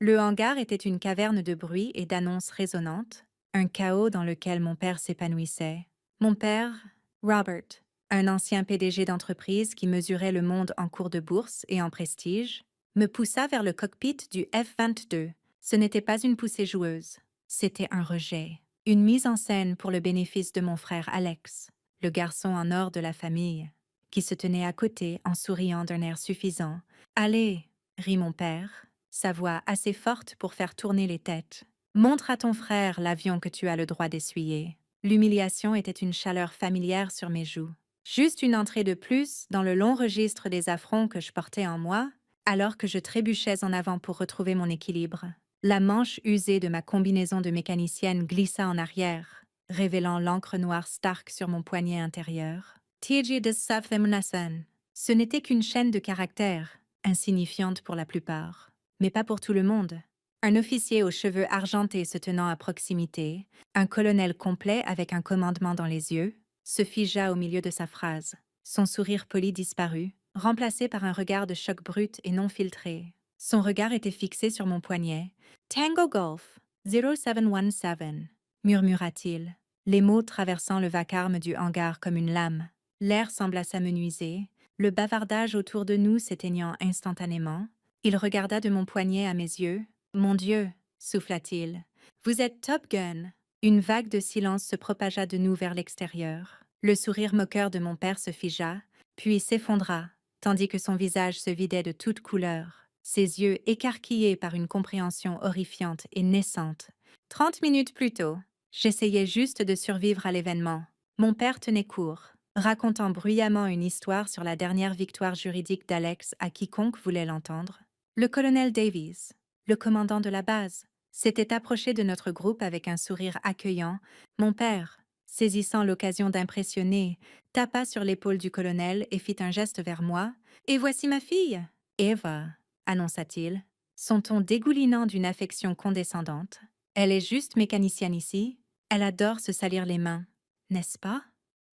Le hangar était une caverne de bruit et d'annonces résonnantes, un chaos dans lequel mon père s'épanouissait. Mon père, Robert, un ancien PDG d'entreprise qui mesurait le monde en cours de bourse et en prestige, me poussa vers le cockpit du F-22. Ce n'était pas une poussée joueuse, c'était un rejet. Une mise en scène pour le bénéfice de mon frère Alex, le garçon en or de la famille, qui se tenait à côté en souriant d'un air suffisant. « Allez !» rit mon père, sa voix assez forte pour faire tourner les têtes. « Montre à ton frère l'avion que tu as le droit d'essuyer. » L'humiliation était une chaleur familière sur mes joues. Juste une entrée de plus dans le long registre des affronts que je portais en moi, alors que je trébuchais en avant pour retrouver mon équilibre. La manche usée de ma combinaison de mécanicienne glissa en arrière, révélant l'encre noire Stark sur mon poignet intérieur. Tiji de Safemunasan. Ce n'était qu'une chaîne de caractères, insignifiante pour la plupart, mais pas pour tout le monde. Un officier aux cheveux argentés se tenant à proximité, un colonel complet avec un commandement dans les yeux, se figea au milieu de sa phrase. Son sourire poli disparut, remplacé par un regard de choc brut et non filtré. Son regard était fixé sur mon poignet. « Tango Golf 0717 » murmura-t-il, les mots traversant le vacarme du hangar comme une lame. L'air sembla s'amenuiser, le bavardage autour de nous s'éteignant instantanément. Il regarda de mon poignet à mes yeux. « Mon Dieu !» souffla-t-il. « Vous êtes Top Gun !» Une vague de silence se propagea de nous vers l'extérieur. Le sourire moqueur de mon père se figea, puis s'effondra, tandis que son visage se vidait de toute couleur, ses yeux écarquillés par une compréhension horrifiante et naissante. 30 minutes plus tôt, j'essayais juste de survivre à l'événement. Mon père tenait court, racontant bruyamment une histoire sur la dernière victoire juridique d'Alex à quiconque voulait l'entendre. Le colonel Davies, le commandant de la base, s'était approché de notre groupe avec un sourire accueillant. Mon père, saisissant l'occasion d'impressionner, tapa sur l'épaule du colonel et fit un geste vers moi. « Et voici ma fille !»« Eva », annonça-t-il, son ton dégoulinant d'une affection condescendante. « Elle est juste mécanicienne ici. Elle adore se salir les mains, n'est-ce pas ?»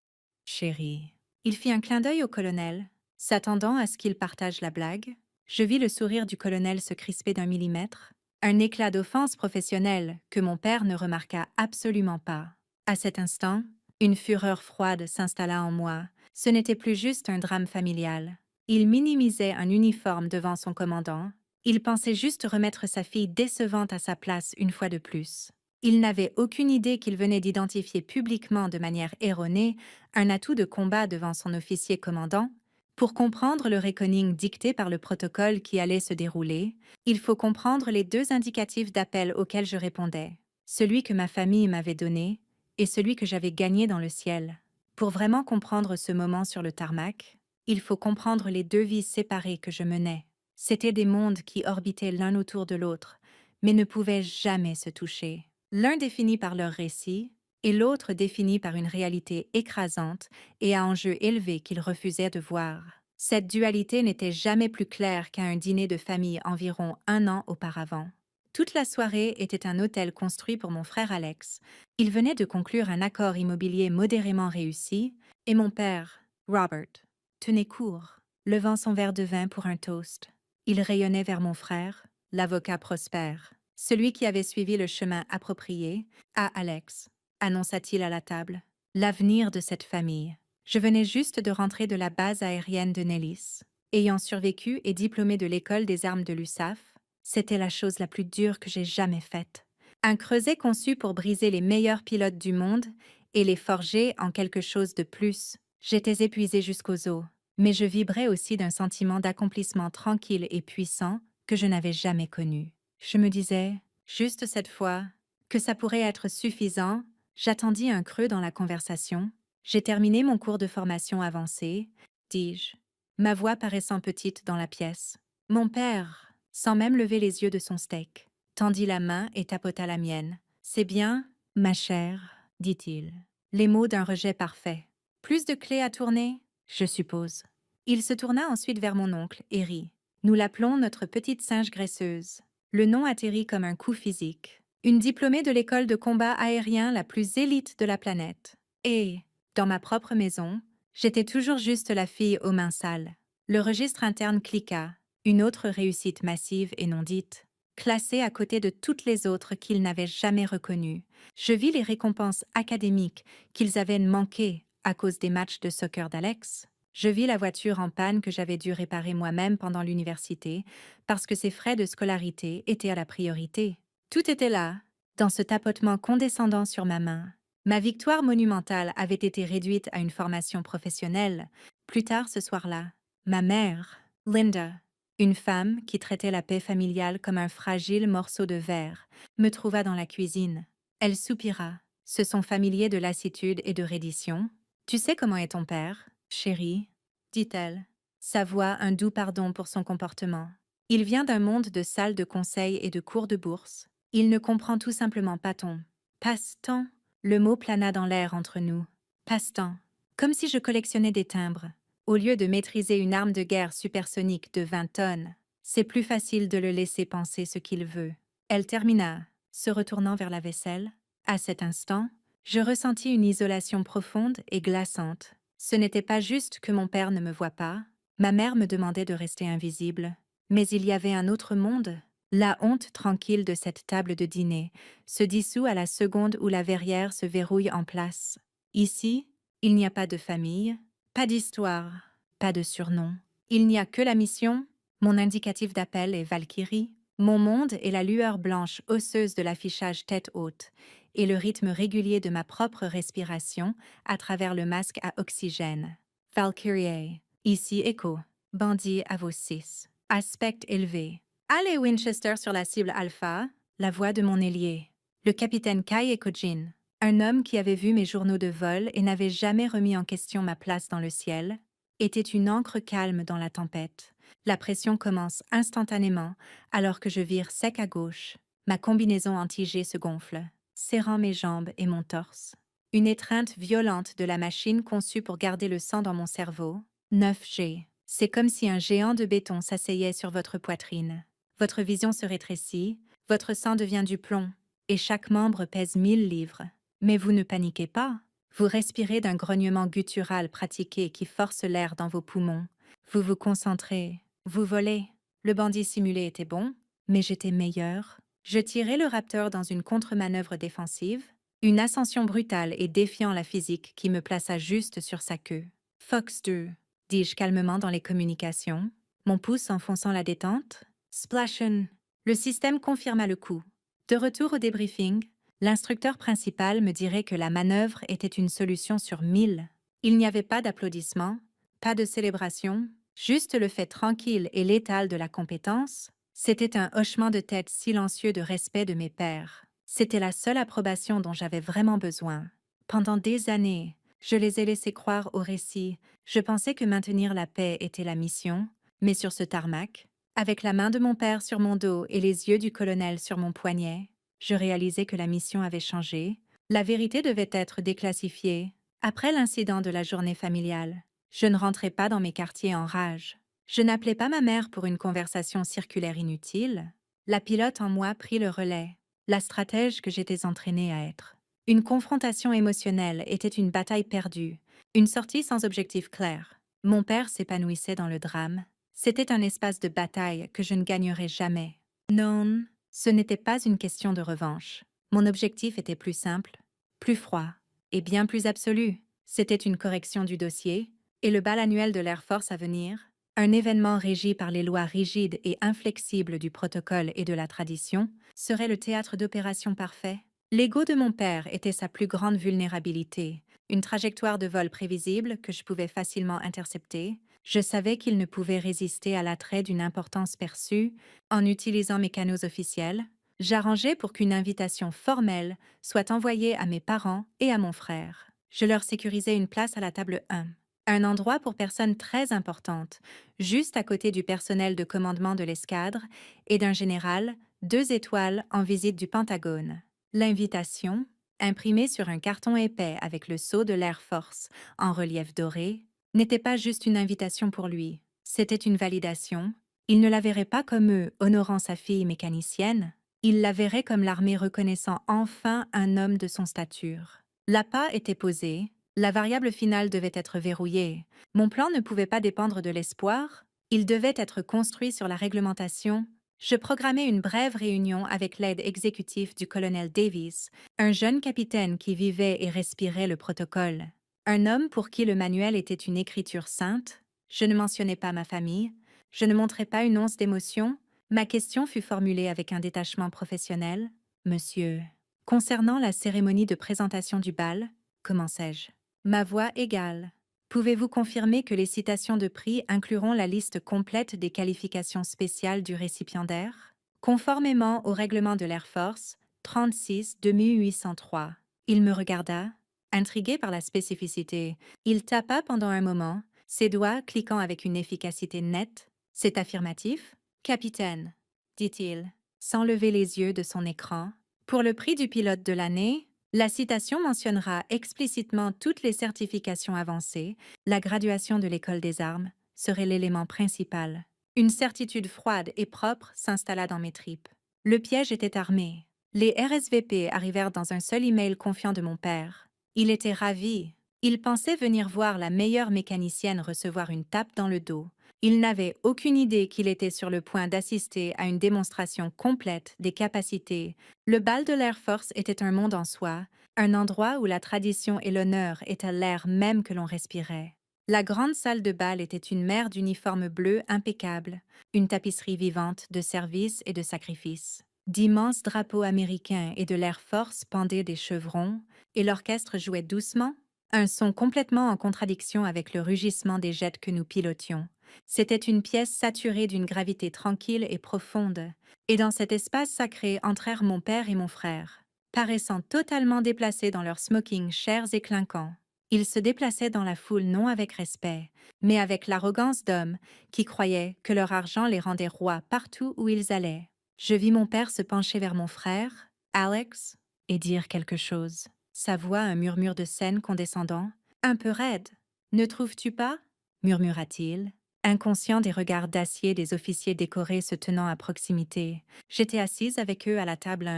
« Chérie. » Il fit un clin d'œil au colonel, s'attendant à ce qu'il partage la blague. Je vis le sourire du colonel se crisper d'un millimètre, un éclat d'offense professionnelle que mon père ne remarqua absolument pas. À cet instant, une fureur froide s'installa en moi. Ce n'était plus juste un drame familial. Il minimisait un uniforme devant son commandant. Il pensait juste remettre sa fille décevante à sa place une fois de plus. Il n'avait aucune idée qu'il venait d'identifier publiquement de manière erronée un atout de combat devant son officier commandant. Pour comprendre le reckoning dicté par le protocole qui allait se dérouler, il faut comprendre les deux indicatifs d'appel auxquels je répondais, celui que ma famille m'avait donné et celui que j'avais gagné dans le ciel. Pour vraiment comprendre ce moment sur le tarmac, il faut comprendre les deux vies séparées que je menais. C'étaient des mondes qui orbitaient l'un autour de l'autre, mais ne pouvaient jamais se toucher. L'un défini par leur récit, et l'autre défini par une réalité écrasante et à enjeux élevés qu'ils refusaient de voir. Cette dualité n'était jamais plus claire qu'à un dîner de famille environ 1 an auparavant. Toute la soirée était un hôtel construit pour mon frère Alex. Il venait de conclure un accord immobilier modérément réussi, et mon père, Robert, tenait court, levant son verre de vin pour un toast. Il rayonnait vers mon frère, l'avocat prospère, celui qui avait suivi le chemin approprié, à Alex, annonça-t-il à la table. L'avenir de cette famille. Je venais juste de rentrer de la base aérienne de Nellis. Ayant survécu et diplômé de l'école des armes de l'USAF, c'était la chose la plus dure que j'ai jamais faite. Un creuset conçu pour briser les meilleurs pilotes du monde et les forger en quelque chose de plus. J'étais épuisée jusqu'aux os, mais je vibrais aussi d'un sentiment d'accomplissement tranquille et puissant que je n'avais jamais connu. Je me disais, juste cette fois, que ça pourrait être suffisant. J'attendis un creux dans la conversation. J'ai terminé mon cours de formation avancée, dis-je, ma voix paraissant petite dans la pièce. Mon père, sans même lever les yeux de son steak, tendit la main et tapota la mienne. C'est bien, ma chère, dit-il. Les mots d'un rejet parfait. Plus de clés à tourner, je suppose. Il se tourna ensuite vers mon oncle et rit. Nous l'appelons notre petite singe graisseuse. Le nom atterrit comme un coup physique. Une diplômée de l'école de combat aérien la plus élite de la planète. Et, dans ma propre maison, j'étais toujours juste la fille aux mains sales. Le registre interne cliqua, une autre réussite massive et non dite. classé à côté de toutes les autres qu'ils n'avaient jamais reconnues. Je vis les récompenses académiques qu'ils avaient manquées à cause des matchs de soccer d'Alex. Je vis la voiture en panne que j'avais dû réparer moi-même pendant l'université parce que ses frais de scolarité étaient à la priorité. Tout était là, dans ce tapotement condescendant sur ma main. Ma victoire monumentale avait été réduite à une formation professionnelle. Plus tard ce soir-là, ma mère, Linda, une femme qui traitait la paix familiale comme un fragile morceau de verre, me trouva dans la cuisine. Elle soupira, ce son familier de lassitude et de reddition. Tu sais comment est ton père, chérie, dit-elle. Sa voix un doux pardon pour son comportement. Il vient d'un monde de salles de conseil et de cours de bourse. Il ne comprend tout simplement pas ton passe-temps. Le mot plana dans l'air entre nous. Passe-temps. Comme si je collectionnais des timbres. Au lieu de maîtriser une arme de guerre supersonique de 20 tonnes, c'est plus facile de le laisser penser ce qu'il veut. Elle termina, se retournant vers la vaisselle. À cet instant, je ressentis une isolation profonde et glaçante. Ce n'était pas juste que mon père ne me voie pas. Ma mère me demandait de rester invisible. Mais il y avait un autre monde. La honte tranquille de cette table de dîner se dissout à la seconde où la verrière se verrouille en place. Ici, il n'y a pas de famille, pas d'histoire, pas de surnom. Il n'y a que la mission, mon indicatif d'appel est Valkyrie, mon monde est la lueur blanche osseuse de l'affichage tête haute et le rythme régulier de ma propre respiration à travers le masque à oxygène. Valkyrie, ici Echo, bandit à vos 6. Aspect élevé. Allez Winchester sur la cible alpha, la voix de mon ailier. Le capitaine Kai Ekojin, un homme qui avait vu mes journaux de vol et n'avait jamais remis en question ma place dans le ciel, était une ancre calme dans la tempête. La pression commence instantanément alors que je vire sec à gauche. Ma combinaison anti-G se gonfle, serrant mes jambes et mon torse. Une étreinte violente de la machine conçue pour garder le sang dans mon cerveau. 9G. C'est comme si un géant de béton s'asseyait sur votre poitrine. Votre vision se rétrécit, votre sang devient du plomb, et chaque membre pèse 1000 livres. Mais vous ne paniquez pas. Vous respirez d'un grognement guttural pratiqué qui force l'air dans vos poumons. Vous vous concentrez. Vous volez. Le bandit simulé était bon, mais j'étais meilleur. Je tirais le Raptor dans une contre-manœuvre défensive, une ascension brutale et défiant la physique qui me plaça juste sur sa queue. Fox 2, dis-je calmement dans les communications, mon pouce enfonçant la détente. Splashin. Le système confirma le coup. De retour au débriefing, l'instructeur principal me dirait que la manœuvre était une solution sur 1000. Il n'y avait pas d'applaudissements, pas de célébration, juste le fait tranquille et létal de la compétence. C'était un hochement de tête silencieux de respect de mes pairs. C'était la seule approbation dont j'avais vraiment besoin. Pendant des années, je les ai laissés croire au récit. Je pensais que maintenir la paix était la mission, mais sur ce tarmac, avec la main de mon père sur mon dos et les yeux du colonel sur mon poignet, je réalisais que la mission avait changé. La vérité devait être déclassifiée. Après l'incident de la journée familiale, je ne rentrais pas dans mes quartiers en rage. Je n'appelais pas ma mère pour une conversation circulaire inutile. La pilote en moi prit le relais, la stratège que j'étais entraînée à être. Une confrontation émotionnelle était une bataille perdue, une sortie sans objectif clair. Mon père s'épanouissait dans le drame. C'était un espace de bataille que je ne gagnerais jamais. Non, ce n'était pas une question de revanche. Mon objectif était plus simple, plus froid et bien plus absolu. C'était une correction du dossier et le bal annuel de l'Air Force à venir, un événement régi par les lois rigides et inflexibles du protocole et de la tradition, serait le théâtre d'opération parfait. L'ego de mon père était sa plus grande vulnérabilité, une trajectoire de vol prévisible que je pouvais facilement intercepter. Je savais qu'il ne pouvait résister à l'attrait d'une importance perçue. En utilisant mes canaux officiels, j'arrangeais pour qu'une invitation formelle soit envoyée à mes parents et à mon frère. Je leur sécurisais une place à la table 1, un endroit pour personnes très importantes, juste à côté du personnel de commandement de l'escadre et d'un général 2 étoiles en visite du Pentagone. L'invitation, imprimée sur un carton épais avec le sceau de l'Air Force en relief doré, n'était pas juste une invitation pour lui, c'était une validation. Il ne la verrait pas comme eux, honorant sa fille mécanicienne, il la verrait comme l'armée reconnaissant enfin un homme de son stature. L'appât était posé, la variable finale devait être verrouillée. Mon plan ne pouvait pas dépendre de l'espoir, il devait être construit sur la réglementation Je programmais une brève réunion avec l'aide exécutif du colonel Davies, un jeune capitaine qui vivait et respirait le protocole. Un homme pour qui le manuel était une écriture sainte. Je ne mentionnais pas ma famille. Je ne montrais pas une once d'émotion. Ma question fut formulée avec un détachement professionnel. Monsieur, concernant la cérémonie de présentation du bal, commençai-je. Ma voix égale. Pouvez-vous confirmer que les citations de prix incluront la liste complète des qualifications spéciales du récipiendaire? Conformément au règlement de l'Air Force 36-2803. Il me regarda, intrigué par la spécificité. Il tapa pendant un moment, ses doigts cliquant avec une efficacité nette. C'est affirmatif? Capitaine, dit-il, sans lever les yeux de son écran. Pour le prix du pilote de l'année, la citation mentionnera explicitement toutes les certifications avancées. La graduation de l'École des armes serait l'élément principal. Une certitude froide et propre s'installa dans mes tripes. Le piège était armé. Les RSVP arrivèrent dans un seul email confiant de mon père. Il était ravi. Il pensait venir voir la meilleure mécanicienne recevoir une tape dans le dos. Il n'avait aucune idée qu'il était sur le point d'assister à une démonstration complète des capacités. Le bal de l'Air Force était un monde en soi, un endroit où la tradition et l'honneur étaient l'air même que l'on respirait. La grande salle de bal était une mer d'uniformes bleus impeccables, une tapisserie vivante de service et de sacrifice. D'immenses drapeaux américains et de l'Air Force pendaient des chevrons, et l'orchestre jouait doucement, un son complètement en contradiction avec le rugissement des jets que nous pilotions. C'était une pièce saturée d'une gravité tranquille et profonde, et dans cet espace sacré entrèrent mon père et mon frère, paraissant totalement déplacés dans leurs smokings chers et clinquants. Ils se déplaçaient dans la foule non avec respect, mais avec l'arrogance d'hommes qui croyaient que leur argent les rendait rois partout où ils allaient. Je vis mon père se pencher vers mon frère, Alex, et dire quelque chose. Sa voix un murmure de scène condescendant, un peu raide. « Ne trouves-tu pas » murmura-t-il. Inconscient des regards d'acier des officiers décorés se tenant à proximité, j'étais assise avec eux à la table,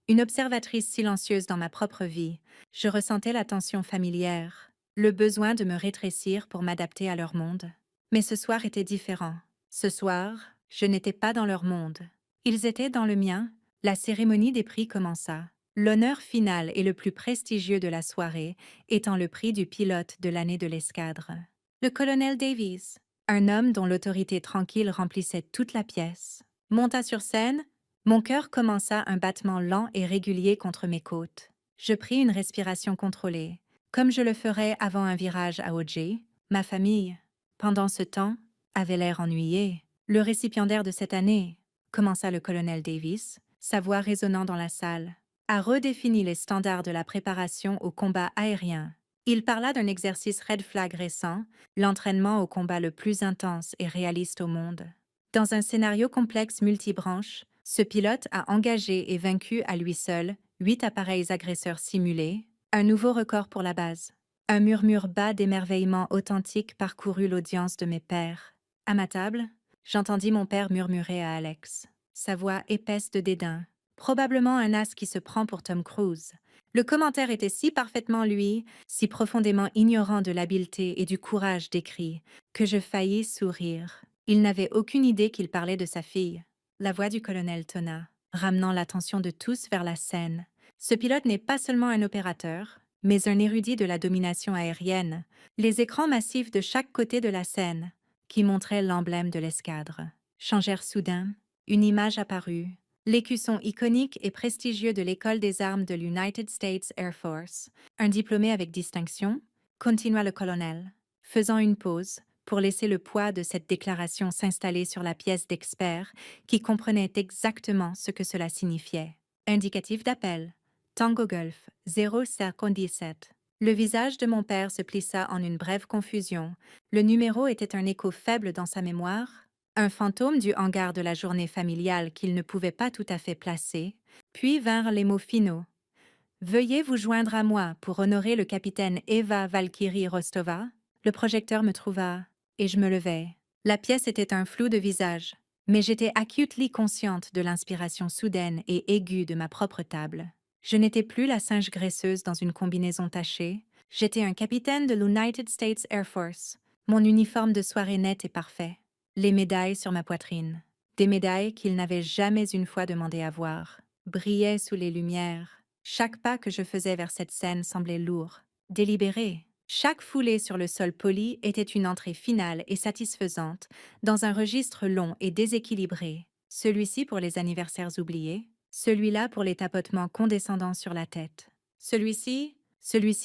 une observatrice silencieuse dans ma propre vie. Je ressentais la tension familière, le besoin de me rétrécir pour m'adapter à leur monde. Mais ce soir était différent. Ce soir, je n'étais pas dans leur monde. Ils étaient dans le mien. La cérémonie des prix commença. L'honneur final et le plus prestigieux de la soirée étant le prix du pilote de l'année de l'escadre. Le colonel Davies, un homme dont l'autorité tranquille remplissait toute la pièce, monta sur scène. Mon cœur commença un battement lent et régulier contre mes côtes. Je pris une respiration contrôlée, comme je le ferais avant un virage à OJ. Ma famille, pendant ce temps, avait l'air ennuyée. Le récipiendaire de cette année, commença le colonel Davis, sa voix résonnant dans la salle, a redéfini les standards de la préparation au combat aérien. Il parla d'un exercice Red Flag récent, l'entraînement au combat le plus intense et réaliste au monde. Dans un scénario complexe multibranche, ce pilote a engagé et vaincu à lui seul 8 appareils agresseurs simulés, un nouveau record pour la base. Un murmure bas d'émerveillement authentique parcourut l'audience de mes pairs. À ma table, j'entendis mon père murmurer à Alex, sa voix épaisse de dédain, probablement un as qui se prend pour Tom Cruise. Le commentaire était si parfaitement lui, si profondément ignorant de l'habileté et du courage décrit, que je faillis sourire. Il n'avait aucune idée qu'il parlait de sa fille. La voix du colonel tonna, ramenant l'attention de tous vers la scène. Ce pilote n'est pas seulement un opérateur, mais un érudit de la domination aérienne. Les écrans massifs de chaque côté de la scène, qui montraient l'emblème de l'escadre, changèrent soudain. Une image apparut, l'écusson iconique et prestigieux de l'École des armes de l'United States Air Force. Un diplômé avec distinction, continua le colonel, faisant une pause pour laisser le poids de cette déclaration s'installer sur la pièce d'expert qui comprenait exactement ce que cela signifiait. Indicatif d'appel. Tango Golf 057. Le visage de mon père se plissa en une brève confusion. Le numéro était un écho faible dans sa mémoire, un fantôme du hangar de la journée familiale qu'il ne pouvait pas tout à fait placer, puis vinrent les mots finaux. « Veuillez vous joindre à moi pour honorer le capitaine Eva Valkyrie Rostova. » Le projecteur me trouva, et je me levai. La pièce était un flou de visage, mais j'étais acutely consciente de l'inspiration soudaine et aiguë de ma propre table. Je n'étais plus la singe graisseuse dans une combinaison tachée, j'étais un capitaine de l'United States Air Force, mon uniforme de soirée net et parfait, les médailles sur ma poitrine. Des médailles qu'il n'avait jamais une fois demandé à voir, brillaient sous les lumières. Chaque pas que je faisais vers cette scène semblait lourd, délibéré. Chaque foulée sur le sol poli était une entrée finale et satisfaisante, dans un registre long et déséquilibré, celui-ci pour les anniversaires oubliés, celui-là pour les tapotements condescendants sur la tête. Celui-ci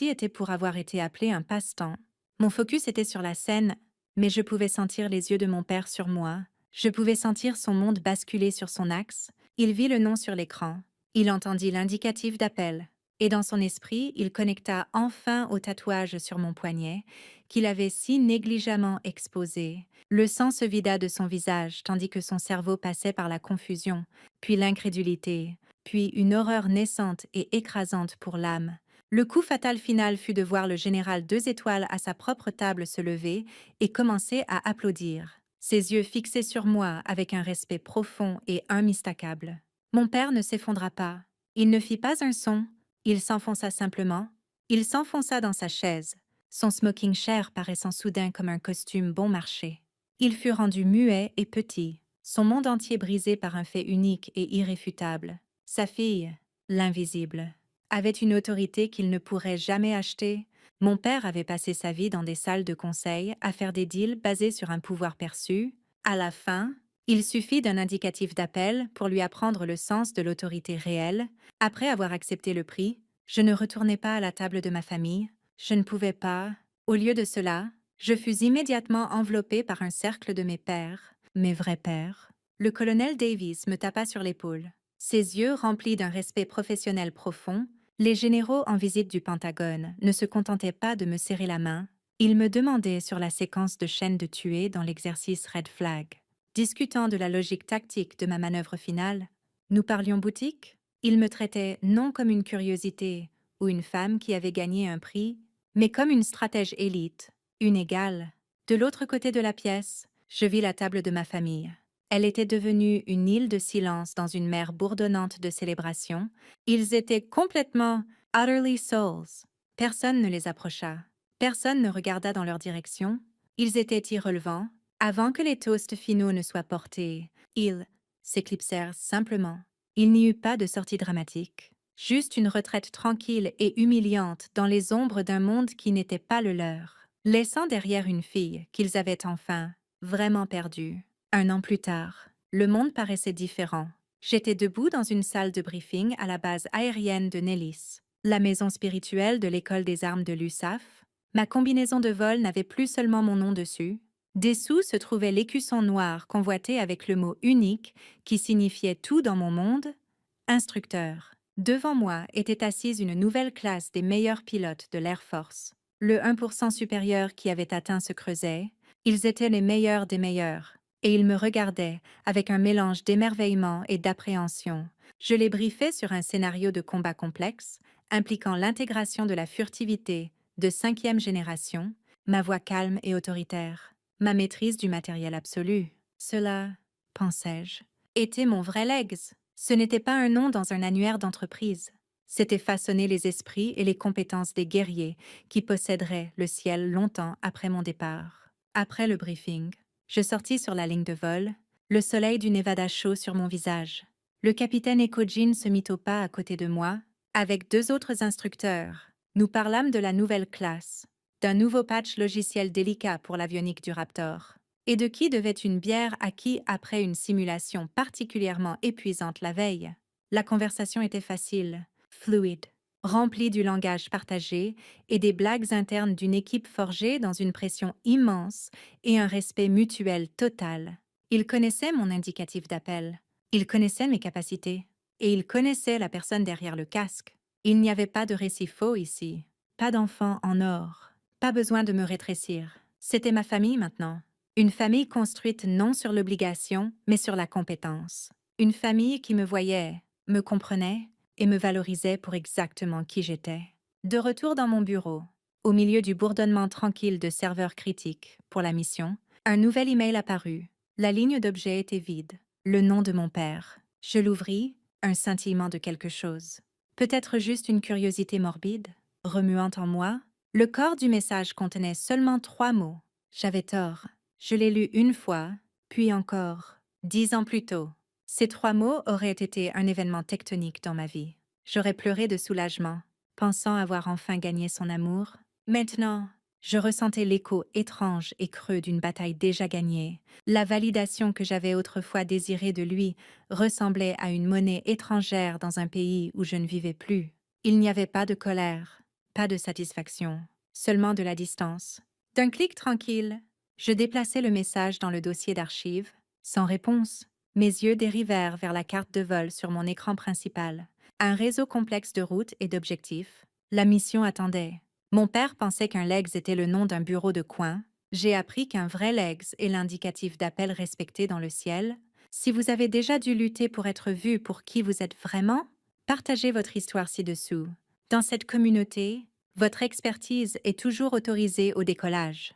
était pour avoir été appelé un passe-temps. Mon focus était sur la scène, mais je pouvais sentir les yeux de mon père sur moi, je pouvais sentir son monde basculer sur son axe, il vit le nom sur l'écran, il entendit l'indicatif d'appel, et dans son esprit, il connecta enfin au tatouage sur mon poignet, qu'il avait si négligemment exposé. Le sang se vida de son visage, tandis que son cerveau passait par la confusion, puis l'incrédulité, puis une horreur naissante et écrasante pour l'âme. Le coup fatal final fut de voir le général 2 étoiles à sa propre table se lever et commencer à applaudir, ses yeux fixés sur moi avec un respect profond et immistakable. Mon père ne s'effondra pas. Il ne fit pas un son. Il s'enfonça simplement. Il s'enfonça dans sa chaise, son smoking cher paraissant soudain comme un costume bon marché. Il fut rendu muet et petit, son monde entier brisé par un fait unique et irréfutable. Sa fille, l'invisible, avait une autorité qu'il ne pourrait jamais acheter. Mon père avait passé sa vie dans des salles de conseil à faire des deals basés sur un pouvoir perçu. À la fin, il suffit d'un indicatif d'appel pour lui apprendre le sens de l'autorité réelle. Après avoir accepté le prix, je ne retournai pas à la table de ma famille. Je ne pouvais pas. Au lieu de cela, je fus immédiatement enveloppée par un cercle de mes pères, mes vrais pères. Le colonel Davis me tapa sur l'épaule. Ses yeux remplis d'un respect professionnel profond, les généraux en visite du Pentagone ne se contentaient pas de me serrer la main. Ils me demandaient sur la séquence de chaînes de tuer dans l'exercice Red Flag. Discutant de la logique tactique de ma manœuvre finale, nous parlions boutique. Ils me traitaient non comme une curiosité ou une femme qui avait gagné un prix, mais comme une stratège élite, une égale. De l'autre côté de la pièce, je vis la table de ma famille. Elle était devenue une île de silence dans une mer bourdonnante de célébration. Ils étaient complètement utterly souls. Personne ne les approcha. Personne ne regarda dans leur direction. Ils étaient irrelevants. Avant que les toasts finaux ne soient portés, ils s'éclipsèrent simplement. Il n'y eut pas de sortie dramatique, juste une retraite tranquille et humiliante dans les ombres d'un monde qui n'était pas le leur, laissant derrière une fille qu'ils avaient enfin vraiment perdue. 1 an plus tard, le monde paraissait différent. J'étais debout dans une salle de briefing à la base aérienne de Nellis, la maison spirituelle de l'école des armes de l'USAF. Ma combinaison de vol n'avait plus seulement mon nom dessus. Dessous se trouvait l'écusson noir convoité avec le mot unique qui signifiait tout dans mon monde, instructeur. Devant moi était assise une nouvelle classe des meilleurs pilotes de l'Air Force. Le 1% supérieur qui avait atteint se creusait. Ils étaient les meilleurs des meilleurs. Et ils me regardaient avec un mélange d'émerveillement et d'appréhension. Je les briefais sur un scénario de combat complexe, impliquant l'intégration de la furtivité de 5e génération, ma voix calme et autoritaire, ma maîtrise du matériel absolu. Cela, pensais-je, était mon vrai legs. Ce n'était pas un nom dans un annuaire d'entreprise. C'était façonner les esprits et les compétences des guerriers qui posséderaient le ciel longtemps après mon départ. Après le briefing, je sortis sur la ligne de vol, le soleil du Nevada chaud sur mon visage. Le capitaine Ekojin se mit au pas à côté de moi, avec 2 autres instructeurs. Nous parlâmes de la nouvelle classe, d'un nouveau patch logiciel délicat pour l'avionique du Raptor, et de qui devait une bière acquis après une simulation particulièrement épuisante la veille. La conversation était facile, fluide, remplie du langage partagé et des blagues internes d'une équipe forgée dans une pression immense et un respect mutuel total. Il connaissait mon indicatif d'appel, il connaissait mes capacités, et il connaissait la personne derrière le casque. Il n'y avait pas de récit faux ici, pas d'enfant en or, pas besoin de me rétrécir. C'était ma famille maintenant. Une famille construite non sur l'obligation, mais sur la compétence. Une famille qui me voyait, me comprenait et me valorisait pour exactement qui j'étais. De retour dans mon bureau, au milieu du bourdonnement tranquille de serveurs critiques pour la mission, un nouvel email apparut. La ligne d'objet était vide. Le nom de mon père. Je l'ouvris, un scintillement de quelque chose. Peut-être juste une curiosité morbide, remuant en moi. Le corps du message contenait seulement 3 mots. J'avais tort. Je l'ai lu une fois, puis encore, 10 ans plus tôt. Ces 3 mots auraient été un événement tectonique dans ma vie. J'aurais pleuré de soulagement, pensant avoir enfin gagné son amour. Maintenant, je ressentais l'écho étrange et creux d'une bataille déjà gagnée. La validation que j'avais autrefois désirée de lui ressemblait à une monnaie étrangère dans un pays où je ne vivais plus. Il n'y avait pas de colère, pas de satisfaction, seulement de la distance. D'un clic tranquille, je déplaçai le message dans le dossier d'archives. Sans réponse, mes yeux dérivèrent vers la carte de vol sur mon écran principal. Un réseau complexe de routes et d'objectifs. La mission attendait. Mon père pensait qu'un LEGS était le nom d'un bureau de coin. J'ai appris qu'un vrai LEGS est l'indicatif d'appel respecté dans le ciel. Si vous avez déjà dû lutter pour être vu pour qui vous êtes vraiment, partagez votre histoire ci-dessous. Dans cette communauté, votre expertise est toujours autorisée au décollage.